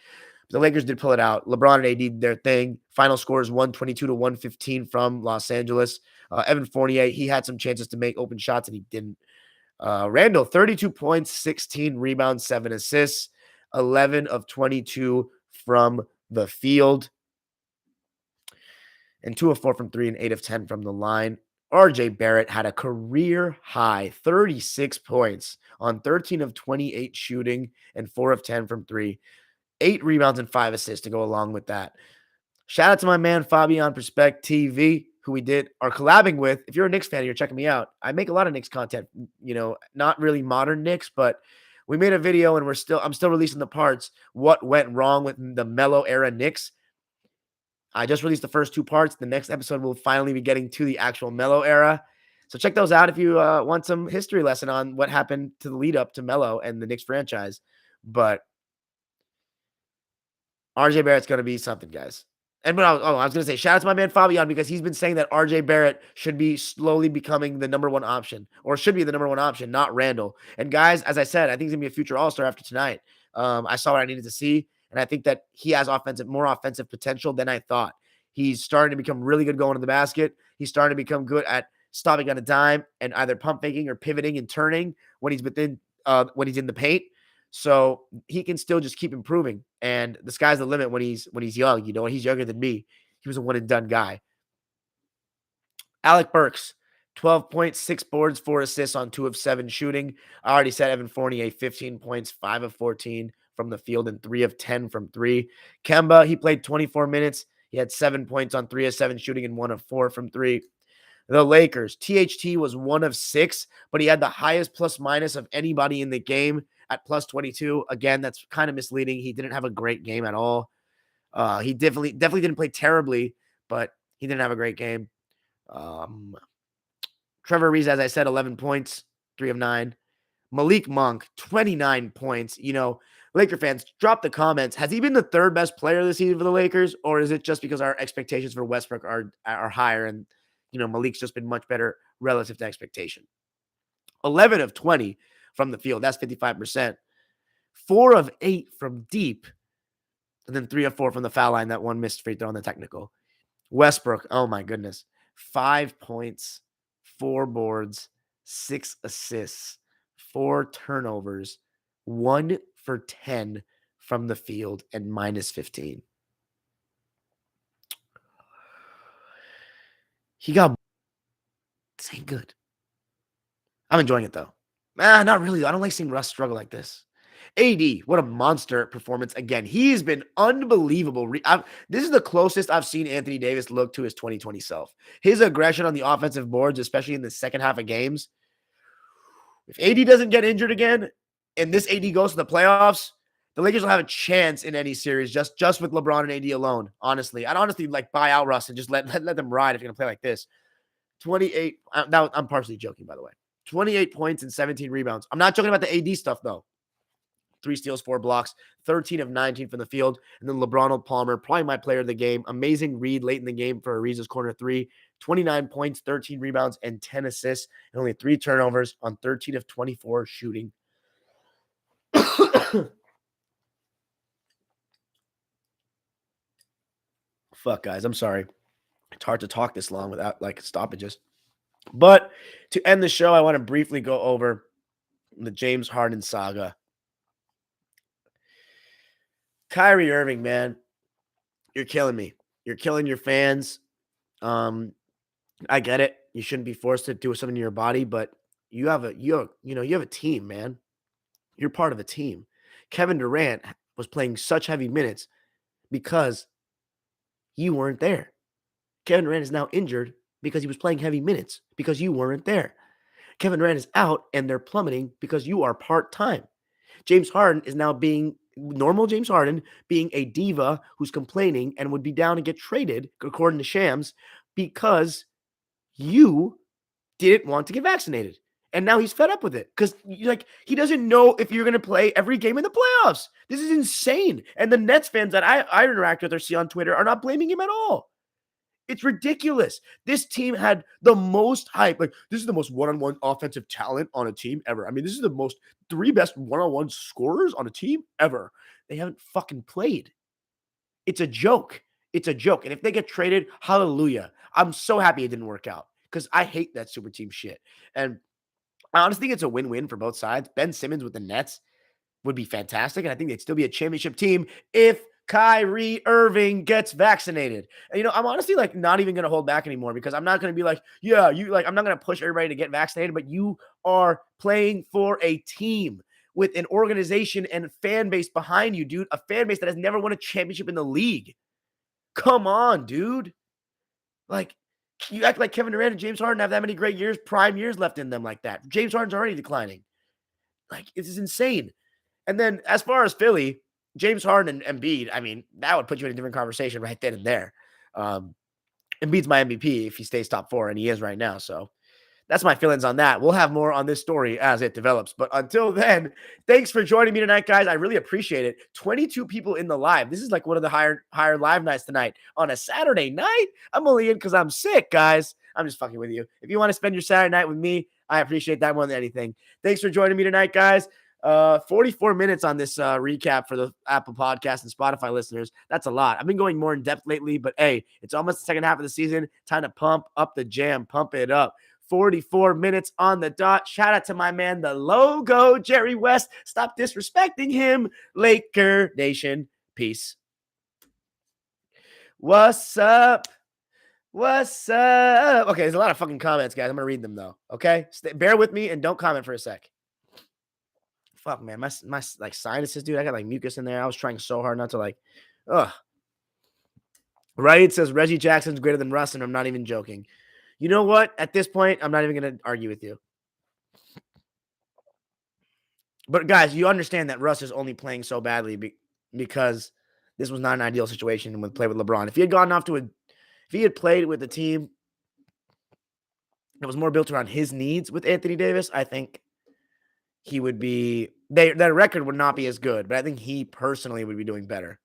But the Lakers did pull it out. LeBron and AD did their thing. Final score is 122-115 from Los Angeles. Evan Fournier, he had some chances to make open shots and he didn't. Randall, 32 points, 16 rebounds, 7 assists, 11 of 22 from the field, and 2 of 4 from 3 and 8 of 10 from the line. RJ Barrett had a career high 36 points on 13 of 28 shooting and 4 of 10 from 3, 8 rebounds and 5 assists to go along with that. Shout out to my man Fabian Perspect TV, who we are collabing with. If you're a Knicks fan, you're checking me out. I make a lot of Knicks content, not really modern Knicks, but we made a video and I'm still releasing the parts. What went wrong with the Melo era Knicks? I just released the first 2 parts. The next episode will finally be getting to the actual Melo era. So check those out if you want some history lesson on what happened to the lead up to Melo and the Knicks franchise. But RJ Barrett's going to be something, guys. I was going to say, shout out to my man Fabian, because he's been saying that RJ Barrett should be slowly becoming the number one option, or should be the number one option, not Randall. And guys, as I said, I think he's going to be a future All-Star after tonight. I saw what I needed to see, and I think that he has more offensive potential than I thought. He's starting to become really good going to the basket. He's starting to become good at stopping on a dime and either pump faking or pivoting and turning when he's in the paint. So he can still just keep improving, and the sky's the limit when he's young. He's younger than me. He was a one and done guy. Alec Burks, 12 points, 6 boards, 4 assists on 2 of 7 shooting. I already said Evan Fournier, 15 points, 5 of 14 from the field and 3 of 10 from 3. Kemba, he played 24 minutes. He had 7 points on 3 of 7 shooting and 1 of 4 from 3. The Lakers, THT was 1 of 6, but he had the highest plus minus of anybody in the game at plus 22. Again, that's kind of misleading. He didn't have a great game at all. He definitely didn't play terribly, but he didn't have a great game. Trevor Ariza, as I said, 11 points, 3 of 9. Malik Monk, 29 points. Laker fans, drop the comments. Has he been the third best player this season for the Lakers, or is it just because our expectations for Westbrook are higher and Malik's just been much better relative to expectation? 11 of 20 from the field. That's 55%. 4 of 8 from deep. And then 3 of 4 from the foul line. That one missed free throw on the technical. Westbrook, oh my goodness. 5 points, 4 boards, 6 assists, 4 turnovers, 1 for 10 from the field, and minus 15. He got This ain't good. I'm enjoying it though. Not really. I don't like seeing Russ struggle like this. AD, what a monster performance again. He's been unbelievable. This is the closest I've seen Anthony Davis look to his 2020 self. His aggression on the offensive boards, especially in the second half of games. If AD doesn't get injured again and this AD goes to the playoffs, the Lakers will have a chance in any series just with LeBron and AD alone, honestly. I'd honestly like buy out Russ and just let them ride if you're going to play like this. 28. Now, I'm partially joking, by the way. 28 points and 17 rebounds. I'm not joking about the AD stuff, though. 3 steals, 4 blocks, 13 of 19 from the field. And then LeBron Palmer, probably my player of the game. Amazing read late in the game for Ariza's corner 3. 29 points, 13 rebounds, and 10 assists, and only 3 turnovers on 13 of 24 shooting. Fuck, guys. I'm sorry. It's hard to talk this long without like stoppages. But to end the show, I want to briefly go over the James Harden saga. Kyrie Irving, man, you're killing me. You're killing your fans. I get it. You shouldn't be forced to do something to your body, but you have a team, man. You're part of a team. Kevin Durant was playing such heavy minutes because you weren't there. Kevin Durant is now injured because he was playing heavy minutes because you weren't there. Kevin Durant is out and they're plummeting because you are part-time. James Harden is now being normal James Harden, being a diva who's complaining and would be down to get traded, according to Shams, because you didn't want to get vaccinated. And now he's fed up with it because he doesn't know if you're going to play every game in the playoffs. This is insane. And the Nets fans that I interact with or see on Twitter are not blaming him at all. It's ridiculous. This team had the most hype. Like, this is the most one-on-one offensive talent on a team ever. I mean, this is the most 3 best one-on-one scorers on a team ever. They haven't fucking played. It's a joke. It's a joke. And if they get traded, hallelujah. I'm so happy it didn't work out because I hate that super team shit. And I honestly think it's a win-win for both sides. Ben Simmons with the Nets would be fantastic. And I think they'd still be a championship team if Kyrie Irving gets vaccinated. And, I'm honestly like not even going to hold back anymore because I'm not going to be like, yeah, I'm not going to push everybody to get vaccinated, but you are playing for a team with an organization and fan base behind you, dude. A fan base that has never won a championship in the league. Come on, dude. Like, you act like Kevin Durant and James Harden have that many great years, prime years left in them like that. James Harden's already declining. Like, this is insane. And then as far as Philly, James Harden and Embiid, I mean, that would put you in a different conversation right then and there. Embiid's my MVP if he stays top 4, and he is right now. So that's my feelings on that. We'll have more on this story as it develops. But until then, thanks for joining me tonight, guys. I really appreciate it. 22 people in the live. This is like one of the higher live nights tonight on a Saturday night. I'm only in because I'm sick, guys. I'm just fucking with you. If you want to spend your Saturday night with me, I appreciate that more than anything. Thanks for joining me tonight, guys. 44 minutes on this recap for the Apple Podcast and Spotify listeners. That's a lot. I've been going more in depth lately, but hey, it's almost the second half of the season. Time to pump up the jam, pump it up. 44 minutes on the dot. Shout out to my man, the logo, Jerry West. Stop disrespecting him. Laker Nation. Peace. What's up? What's up? Okay, there's a lot of fucking comments, guys. I'm going to read them, though. Okay? Bear with me and don't comment for a sec. Fuck, man. My like sinuses, dude. I got like mucus in there. I was trying so hard not to like, ugh. Right? It says Reggie Jackson's greater than Russ, and I'm not even joking. You know what? At this point, I'm not even going to argue with you. But guys, you understand that Russ is only playing so badly because this was not an ideal situation with play with LeBron. If he had gone off to if he had played with a team that was more built around his needs with Anthony Davis, I think he would be their record would not be as good, but I think he personally would be doing better.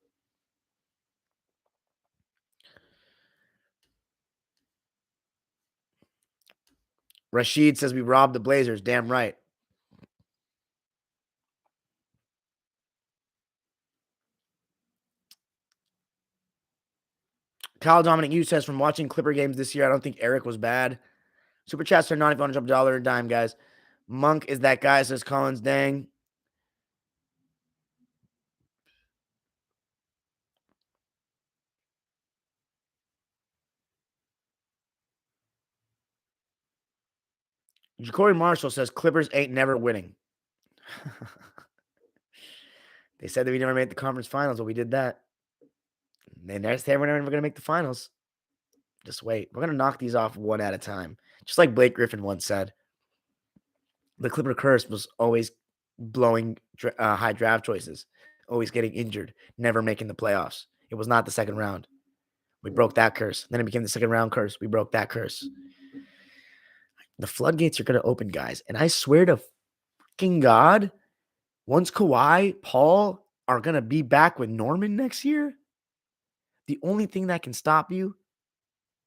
Rashid says we robbed the Blazers. Damn right. Kyle Dominic Hughes says from watching Clipper games this year, I don't think Eric was bad. Super chats are not if you want to drop $1 or a dime, guys. Monk is that guy, says Collins. Dang. Ja'Cory Marshall says Clippers ain't never winning. They said that we never made the conference finals, but we did that. They never said we're never going to make the finals. Just wait. We're going to knock these off one at a time. Just like Blake Griffin once said, the Clipper curse was always blowing high draft choices, always getting injured, never making the playoffs. It was not the second round. We broke that curse. Then it became the second round curse. We broke that curse. The floodgates are going to open, guys. And I swear to fucking God, once Kawhi, Paul are going to be back with Norman next year, the only thing that can stop you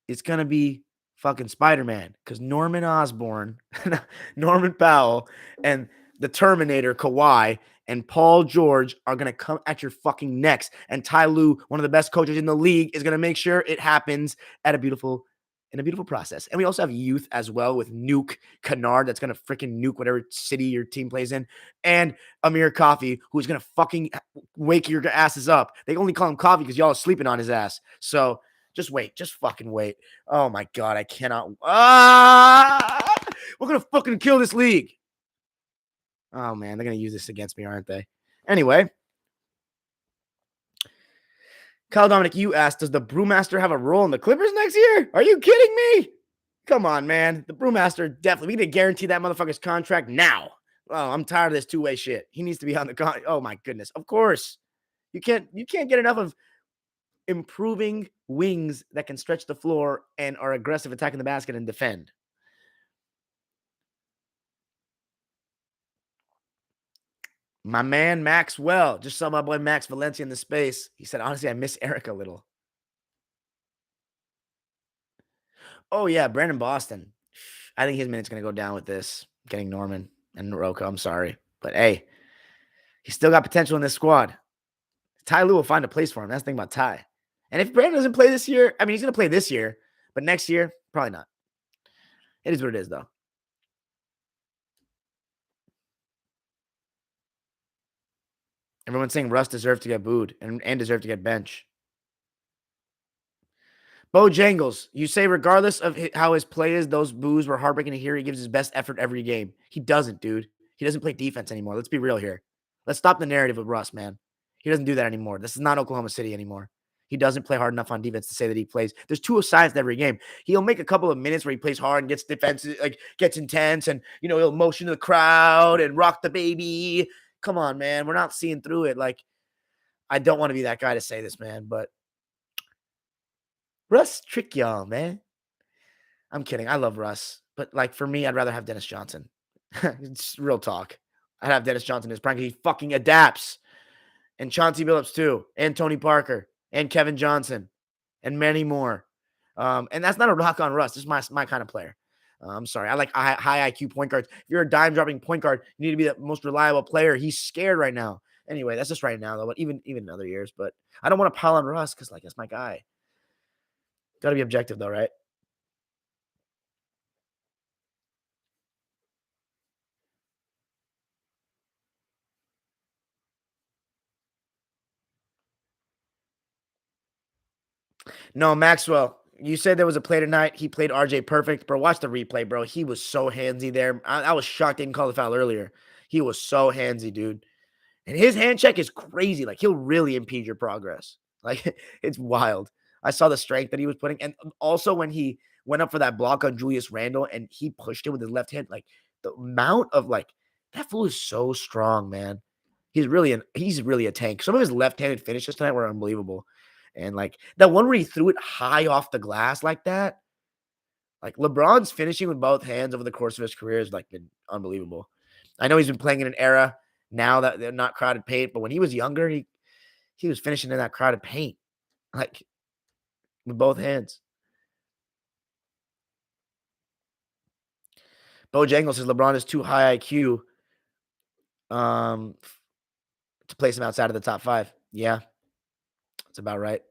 is going to be fucking Spider-Man. Because Norman Osborn, Norman Powell, and the Terminator, Kawhi, and Paul George are going to come at your fucking necks. And Ty Lue, one of the best coaches in the league, is going to make sure it happens in a beautiful process. And we also have youth as well with Nuke Kennard that's going to freaking nuke whatever city your team plays in. And Amir Coffey, who's going to fucking wake your asses up. They only call him Coffee because y'all are sleeping on his ass. So just wait. Just fucking wait. Oh my God. I cannot. We're going to fucking kill this league. Oh man. They're going to use this against me, aren't they? Anyway. Kyle Dominic, you asked, does the Brewmaster have a role in the Clippers next year? Are you kidding me? Come on, man. The Brewmaster definitely. We need to guarantee that motherfucker's contract now. Oh, I'm tired of this two-way shit. He needs to be on the con. Oh my goodness. Of course. You can't get enough of improving wings that can stretch the floor and are aggressive attacking the basket and defend. My man Maxwell just saw my boy Max Valencia in the space. He said, honestly, I miss Eric a little. Oh, yeah, Brandon Boston. I think his minute's going to go down with this, getting Norman and Rocco. I'm sorry. But, hey, he's still got potential in this squad. Ty Lue will find a place for him. That's the thing about Ty. And if Brandon doesn't play this year, I mean, he's going to play this year. But next year, probably not. It is what it is, though. Everyone's saying Russ deserved to get booed and deserved to get benched. Bojangles, you say regardless of how his play is, those boos were heartbreaking to hear. He gives his best effort every game. He doesn't, dude. He doesn't play defense anymore. Let's be real here. Let's stop the narrative with Russ, man. He doesn't do that anymore. This is not Oklahoma City anymore. He doesn't play hard enough on defense to say that he plays. There's two sides to every game. He'll make a couple of minutes where he plays hard and gets defensive, like gets intense, and he'll motion to the crowd and rock the baby. Come on, man. We're not seeing through it. Like, I don't want to be that guy to say this, man, but Russ trick y'all, man. I'm kidding. I love Russ. But, like, for me, I'd rather have Dennis Johnson. It's real talk. I'd have Dennis Johnson in his prime. He fucking adapts. And Chauncey Billups, too. And Tony Parker. And Kevin Johnson. And many more. And that's not a rock on Russ. This is my kind of player. I'm sorry. I like high IQ point guards. If you're a dime-dropping point guard, you need to be the most reliable player. He's scared right now. Anyway, that's just right now, though. But even in other years. But I don't want to pile on Russ because, like, that's my guy. Got to be objective, though, right? No, Maxwell, you said there was a play tonight. He played RJ perfect. Bro, watch the replay, bro. He was so handsy there. I was shocked they didn't call the foul earlier. He was so handsy, dude. And his hand check is crazy. Like, he'll really impede your progress. Like, it's wild. I saw the strength that he was putting. And also when he went up for that block on Julius Randle and he pushed it with his left hand, like, the amount of, like, that fool is so strong, man. He's really a tank. Some of his left-handed finishes tonight were unbelievable. And, like, that one where he threw it high off the glass like that, like, LeBron's finishing with both hands over the course of his career has, like, been unbelievable. I know he's been playing in an era now that they're not crowded paint, but when he was younger, he was finishing in that crowded paint, like, with both hands. Bojangles says LeBron is too high IQ to place him outside of the top 5. Yeah, that's about right.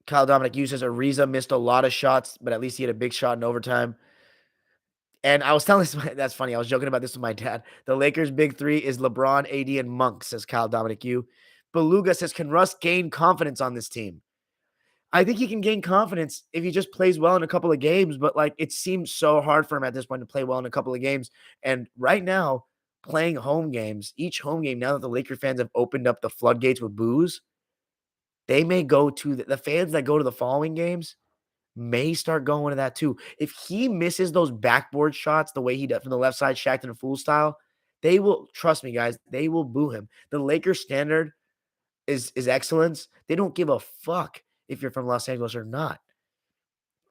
Kyle Dominic Hughes says Ariza missed a lot of shots, but at least he had a big shot in overtime. And I was telling this, that's funny. I was joking about this with my dad. The Lakers' big three is LeBron, AD, and Monk, says Kyle Dominic Hughes. Beluga says, can Russ gain confidence on this team? I think he can gain confidence if he just plays well in a couple of games, but like it seems so hard for him at this point to play well in a couple of games. And right now, playing home games, each home game, now that the Laker fans have opened up the floodgates with booze, they may go to the fans that go to the following games may start going to that too. If he misses those backboard shots the way he does from the left side, Shaq and Fool style, they will trust me, guys. They will boo him. The Lakers standard is excellence. They don't give a fuck if you're from Los Angeles or not.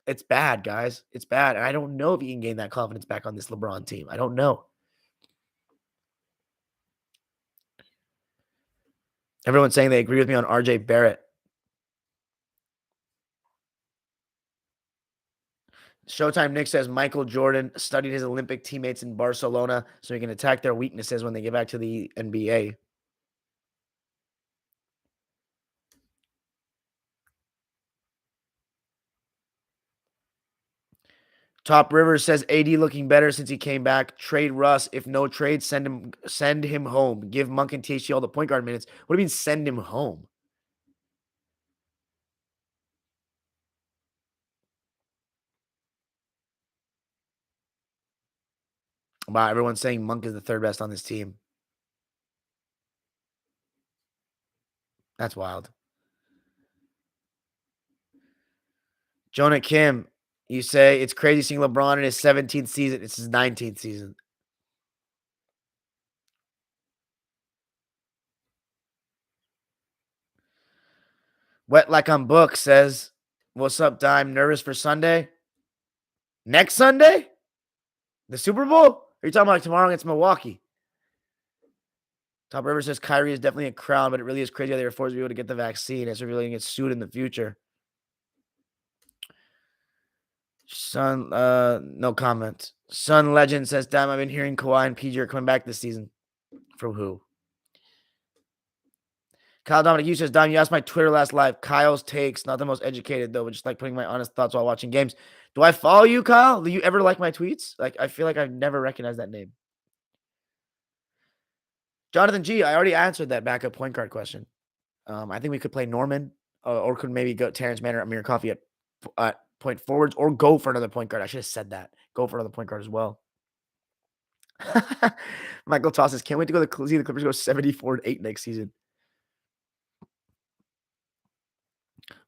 It's bad, guys. It's bad. And I don't know if he can gain that confidence back on this LeBron team. I don't know. Everyone's saying they agree with me on RJ Barrett. Showtime Nick says Michael Jordan studied his Olympic teammates in Barcelona so he can attack their weaknesses when they get back to the NBA. Top Rivers says AD looking better since he came back. Trade Russ. If no trade, send him home. Give Monk and THT all the point guard minutes. What do you mean send him home? Wow, everyone's saying Monk is the third best on this team. That's wild. Jonah Kim, you say it's crazy seeing LeBron in his 17th season. It's his 19th season. Wet like on book says, "What's up, Dime? Nervous for Sunday? Next Sunday? The Super Bowl? Are you talking about like tomorrow against Milwaukee?" Top River says Kyrie is definitely a crown, but it really is crazy how they were forced to be able to get the vaccine. It's really going to get sued in the future. Sun, no comment. Sun Legend says, "Damn, I've been hearing Kawhi and PG are coming back this season." From who? Kyle Dominic, you says, "Dime, you asked my Twitter last live. Kyle's takes, not the most educated though, but just like putting my honest thoughts while watching games." Do I follow you, Kyle? Do you ever like my tweets? Like, I feel like I've never recognized that name. Jonathan G, I already answered that backup point guard question. I think we could play Norman, or could maybe go Terrence Mann or Amir Coffee at point forwards, or go for another point guard. I should have said that. Go for another point guard as well. Michael tosses. Can't wait to see the Clippers go 74-8 next season.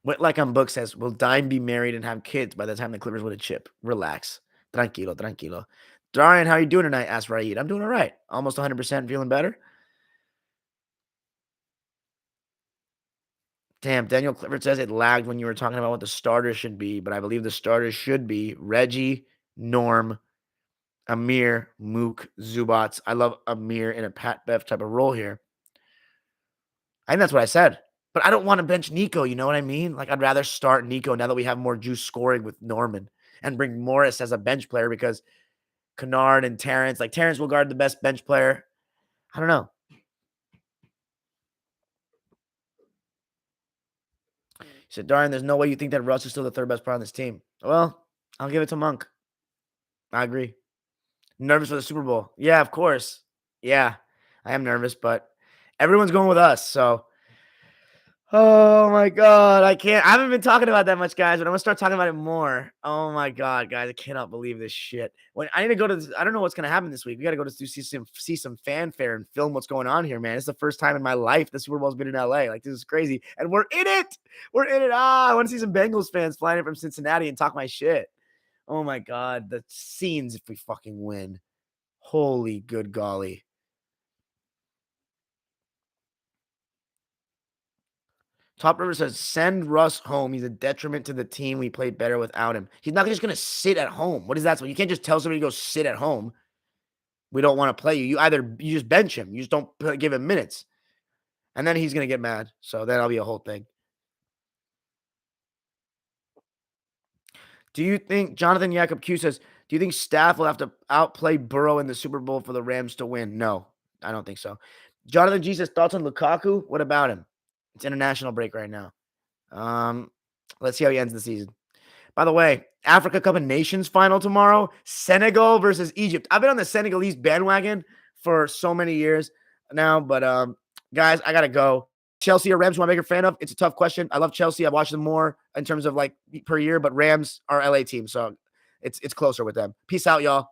What like on book says, will Dime be married and have kids by the time the Clippers win a chip? Relax. Tranquilo, tranquilo. Darian, how are you doing tonight? Asked Raid. I'm doing all right. Almost 100%, feeling better. Damn, Daniel Clifford says it lagged when you were talking about what the starters should be, but I believe the starters should be Reggie, Norm, Amir, Mook, Zubats. I love Amir in a Pat Bev type of role here. I think that's what I said. But I don't want to bench Nico. You know what I mean? Like, I'd rather start Nico now that we have more juice scoring with Norman and bring Morris as a bench player because Kennard and Terrence, like Terrence will guard the best bench player. I don't know. He said, Darian, there's no way you think that Russ is still the third best player on this team. Well, I'll give it to Monk. I agree. Nervous for the Super Bowl. Yeah, of course. Yeah, I am nervous, but everyone's going with us. So, oh my God, I can't. I haven't been talking about that much, guys, but I'm gonna start talking about it more. Oh my God, guys, I cannot believe this shit. When I need to go to, I don't know what's gonna happen this week. We got to go to see some fanfare and film what's going on here, man. It's the first time in my life the Super Bowl's been in LA. Like, this is crazy, and we're in it. We're in it. I want to see some Bengals fans flying in from Cincinnati and talk my shit. Oh my God, the scenes if we fucking win. Holy good golly. Top River says, send Russ home. He's a detriment to the team. We played better without him. He's not just going to sit at home. What is that? So you can't just tell somebody to go sit at home. We don't want to play you. You just bench him. You just don't give him minutes. And then he's going to get mad. So that'll be a whole thing. Do you think, Jonathan Jacob Q says, do you think Staff will have to outplay Burrow in the Super Bowl for the Rams to win? No, I don't think so. Jonathan G says, thoughts on Lukaku? What about him? It's international break right now. Let's see how he ends the season. By the way, Africa Cup of Nations final tomorrow. Senegal versus Egypt. I've been on the Senegalese bandwagon for so many years now, but guys, I gotta go. Chelsea or Rams, who I'm a bigger fan of? It's a tough question. I love Chelsea. I watch them more in terms of like per year, but Rams are LA team, so it's closer with them. Peace out, y'all.